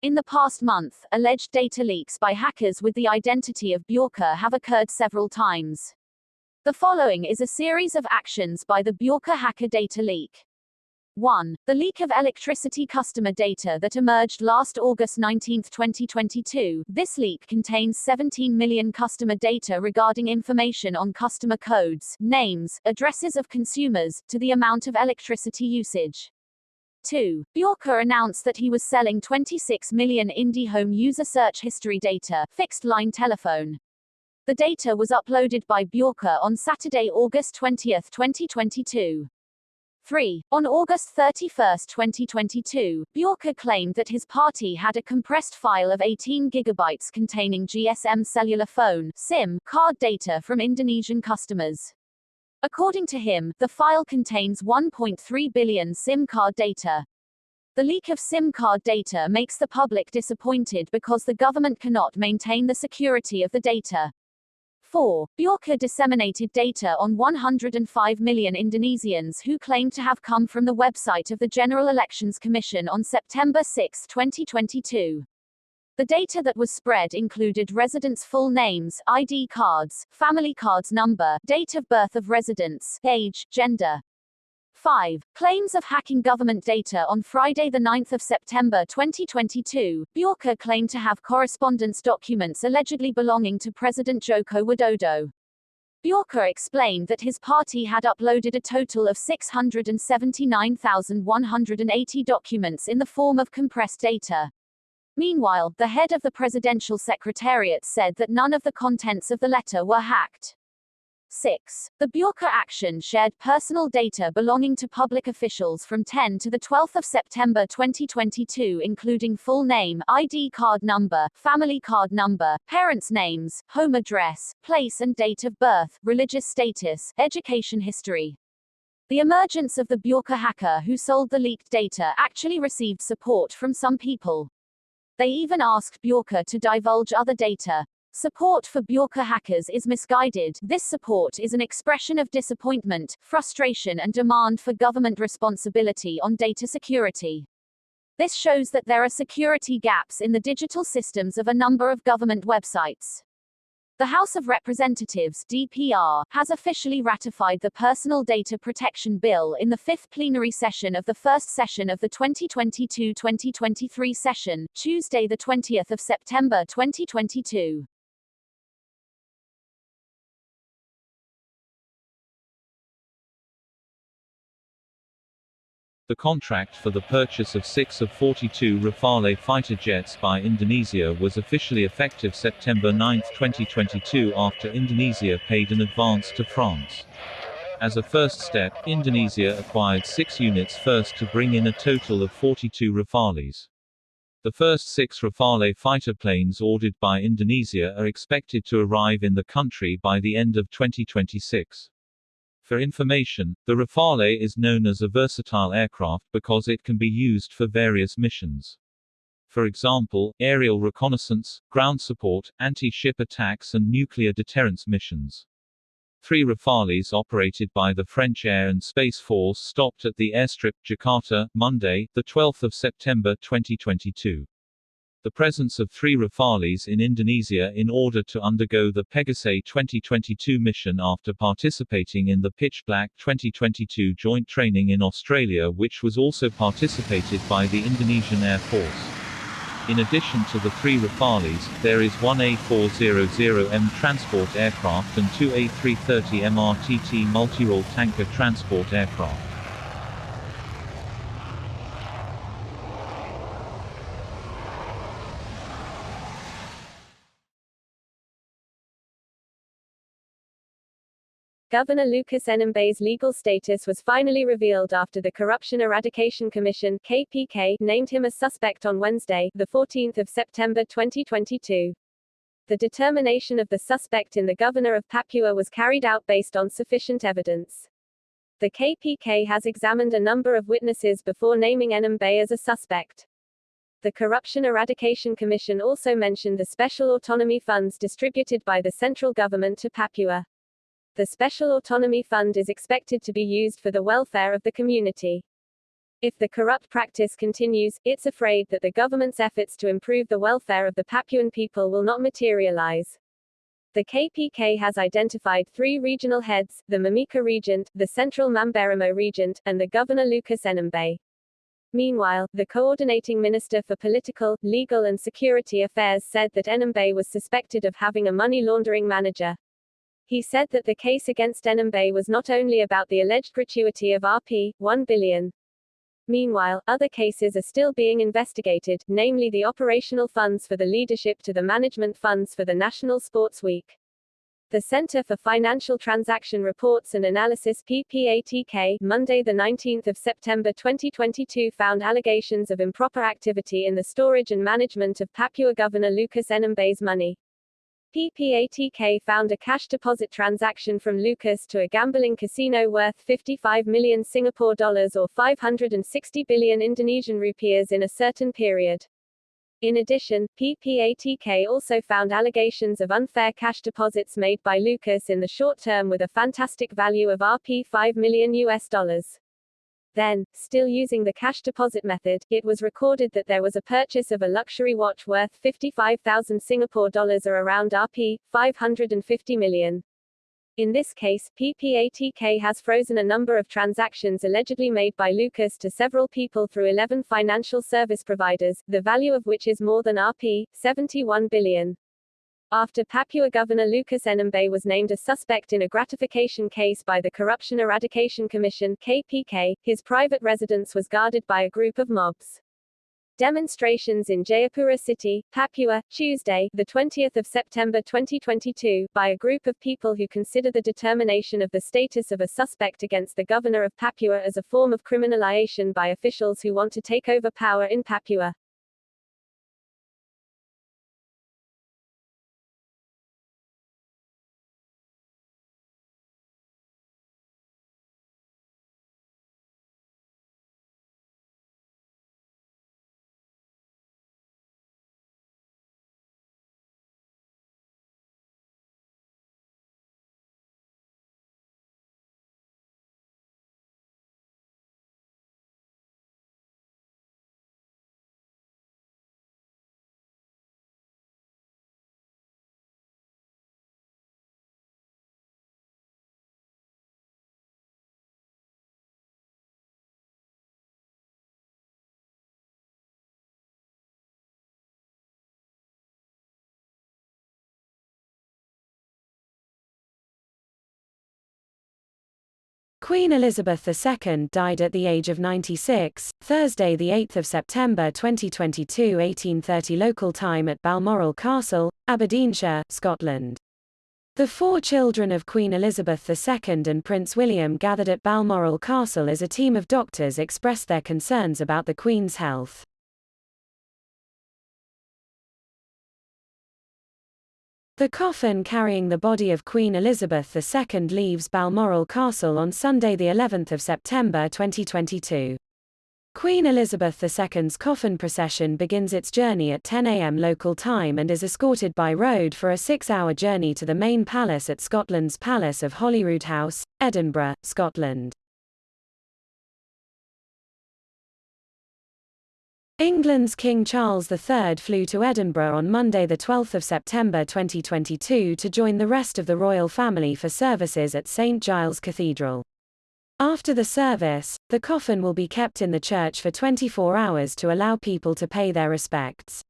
In the past month, alleged data leaks by hackers with the identity of Bjorka have occurred several times. The following is a series of actions by the Bjorka hacker data leak. 1. The leak of electricity customer data that emerged last August 19, 2022. This leak contains 17 million customer data regarding information on customer codes, names, addresses of consumers, to the amount of electricity usage. 2. Bjorka announced that he was selling 26 million IndiHome user search history data, fixed-line telephone. The data was uploaded by Bjorka on Saturday, August 20, 2022. 3. On August 31, 2022, Bjorka claimed that his party had a compressed file of 18 gigabytes containing GSM cellular phone (SIM) card data from Indonesian customers. According to him, the file contains 1.3 billion SIM card data. The leak of SIM card data makes the public disappointed because the government cannot maintain the security of the data. 4. Bjorka disseminated data on 105 million Indonesians who claimed to have come from the website of the General Elections Commission on September 6, 2022. The data that was spread included residents' full names, ID cards, family cards number, date of birth of residents, age, gender. 5. Claims of hacking government data. On Friday, 9 September 2022, Bjorka claimed to have correspondence documents allegedly belonging to President Joko Widodo. Bjorka explained that his party had uploaded a total of 679,180 documents in the form of compressed data. Meanwhile, the head of the Presidential Secretariat said that none of the contents of the letter were hacked. 6. The Bjorka action shared personal data belonging to public officials from 10 to 12 September 2022, including full name, ID card number, family card number, parents' names, home address, place and date of birth, religious status, education history. The emergence of the Bjorka hacker who sold the leaked data actually received support from some people. They even asked Bjorka to divulge other data. Support for Bjorka hackers is misguided. This support is an expression of disappointment, frustration and demand for government responsibility on data security. This shows that there are security gaps in the digital systems of a number of government websites. The House of Representatives (DPR) has officially ratified the Personal Data Protection Bill in the fifth plenary session of the first session of the 2022-2023 session, Tuesday 20 September 2022. The contract for the purchase of 6 of 42 Rafale fighter jets by Indonesia was officially effective September 9, 2022 after Indonesia paid an advance to France. As a first step, Indonesia acquired 6 units first to bring in a total of 42 Rafales. The first 6 Rafale fighter planes ordered by Indonesia are expected to arrive in the country by the end of 2026. For information, the Rafale is known as a versatile aircraft because it can be used for various missions. For example, aerial reconnaissance, ground support, anti-ship attacks and nuclear deterrence missions. 3 Rafales operated by the French Air and Space Force stopped at the airstrip Jakarta, Monday, 12 September 2022. The presence of 3 Rafales in Indonesia in order to undergo the Pegasus 2022 mission after participating in the Pitch Black 2022 joint training in Australia, which was also participated by the Indonesian Air Force. In addition to the 3 Rafales, there is 1 A400M transport aircraft and 2 A330 MRTT multi-role tanker transport aircraft. Governor Lucas Enembe's legal status was finally revealed after the Corruption Eradication Commission (KPK) named him a suspect on Wednesday, 14 September 2022. The determination of the suspect in the Governor of Papua was carried out based on sufficient evidence. The KPK has examined a number of witnesses before naming Enembe as a suspect. The Corruption Eradication Commission also mentioned the special autonomy funds distributed by the central government to Papua. The Special Autonomy Fund is expected to be used for the welfare of the community. If the corrupt practice continues, it's afraid that the government's efforts to improve the welfare of the Papuan people will not materialize. The KPK has identified 3 regional heads, the Mimika Regent, the Central Mamberemo Regent, and the Governor Lucas Enembe. Meanwhile, the coordinating Minister for Political, Legal and Security Affairs said that Enembe was suspected of having a money laundering manager. He said that the case against Enembe was not only about the alleged gratuity of Rp. 1 billion. Meanwhile, other cases are still being investigated, namely the operational funds for the leadership to the management funds for the National Sports Week. The Center for Financial Transaction Reports and Analysis (PPATK), Monday 19 September 2022 found allegations of improper activity in the storage and management of Papua Governor Lucas Enembe's money. PPATK found a cash deposit transaction from Lucas to a gambling casino worth 55 million Singapore dollars or 560 billion Indonesian rupiahs in a certain period. In addition, PPATK also found allegations of unfair cash deposits made by Lucas in the short term with a fantastic value of Rp. 5 million US dollars. Then, still using the cash deposit method, it was recorded that there was a purchase of a luxury watch worth 55,000 Singapore dollars or around Rp. 550 million. In this case, PPATK has frozen a number of transactions allegedly made by Lucas to several people through 11 financial service providers, the value of which is more than Rp. 71 billion. After Papua Governor Lucas Enembe was named a suspect in a gratification case by the Corruption Eradication Commission (KPK), his private residence was guarded by a group of mobs. Demonstrations in Jayapura City, Papua, Tuesday, the 20th of September 2022, by a group of people who consider the determination of the status of a suspect against the governor of Papua as a form of criminalization by officials who want to take over power in Papua. Queen Elizabeth II died at the age of 96, Thursday 8 September 2022 18:30 local time at Balmoral Castle, Aberdeenshire, Scotland. The 4 children of Queen Elizabeth II and Prince William gathered at Balmoral Castle as a team of doctors expressed their concerns about the Queen's health. The coffin carrying the body of Queen Elizabeth II leaves Balmoral Castle on Sunday 11 September 2022. Queen Elizabeth II's coffin procession begins its journey at 10 a.m. local time and is escorted by road for a 6-hour journey to the main palace at Scotland's Palace of Holyrood House, Edinburgh, Scotland. England's King Charles III flew to Edinburgh on Monday 12 September 2022 to join the rest of the royal family for services at St Giles Cathedral. After the service, the coffin will be kept in the church for 24 hours to allow people to pay their respects.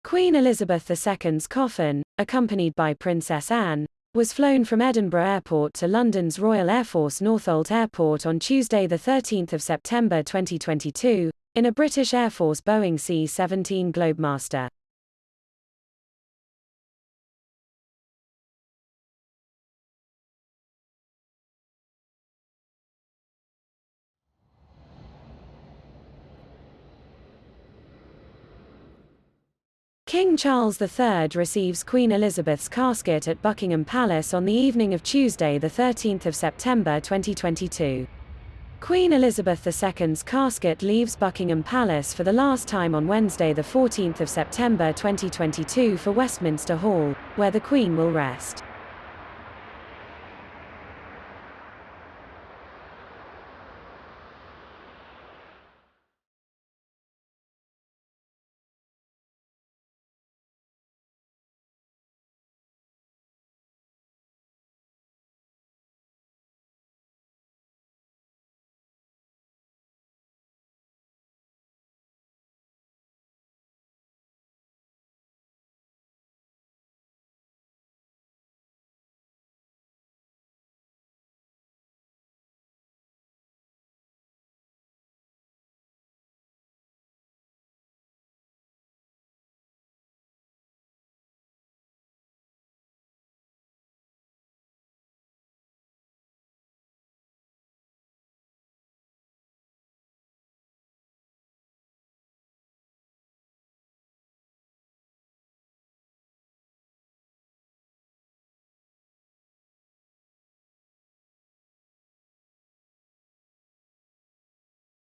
Queen Elizabeth II's coffin, accompanied by Princess Anne, was flown from Edinburgh Airport to London's Royal Air Force Northolt Airport on Tuesday 13 September 2022, in a British Air Force Boeing C-17 Globemaster. King Charles III receives Queen Elizabeth's casket at Buckingham Palace on the evening of Tuesday, 13 September 2022. Queen Elizabeth II's casket leaves Buckingham Palace for the last time on Wednesday, 14 September 2022 for Westminster Hall, where the Queen will rest.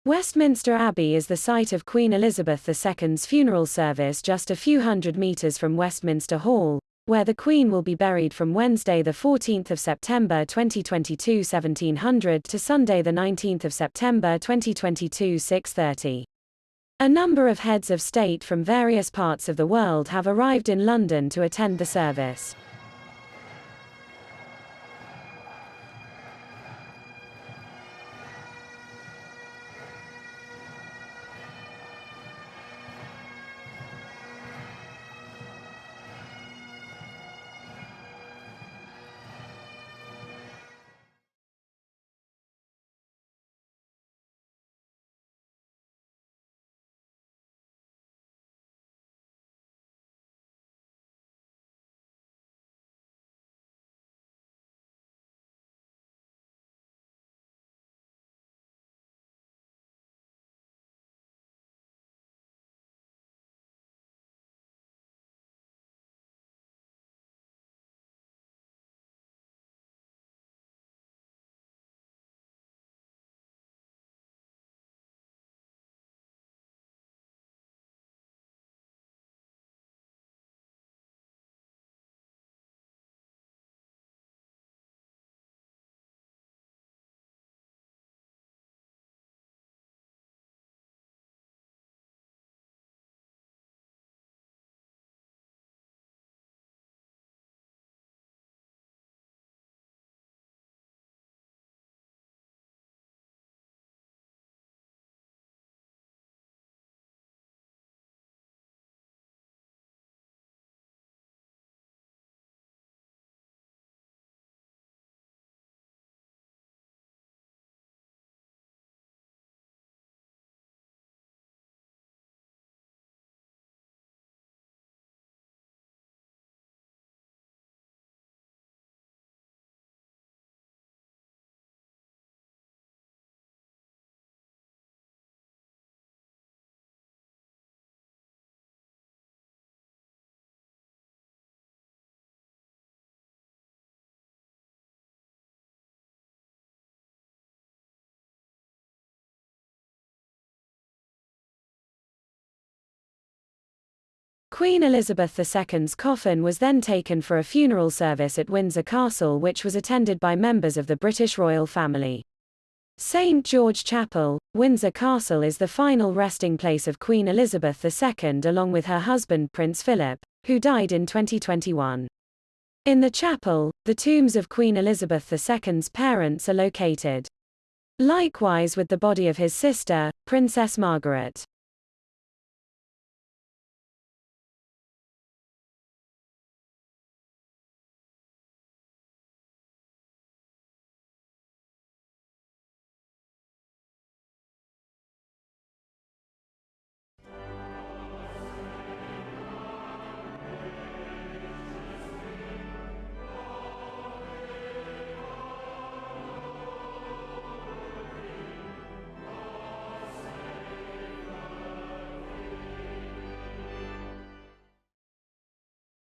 Westminster Abbey is the site of Queen Elizabeth II's funeral service just a few hundred meters from Westminster Hall, where the Queen will be buried from Wednesday 14 September 2022 1700 to Sunday 19 September 2022 6:30. A number of heads of state from various parts of the world have arrived in London to attend the service. Queen Elizabeth II's coffin was then taken for a funeral service at Windsor Castle, which was attended by members of the British royal family. St. George Chapel, Windsor Castle is the final resting place of Queen Elizabeth II along with her husband Prince Philip, who died in 2021. In the chapel, the tombs of Queen Elizabeth II's parents are located. Likewise with the body of his sister, Princess Margaret.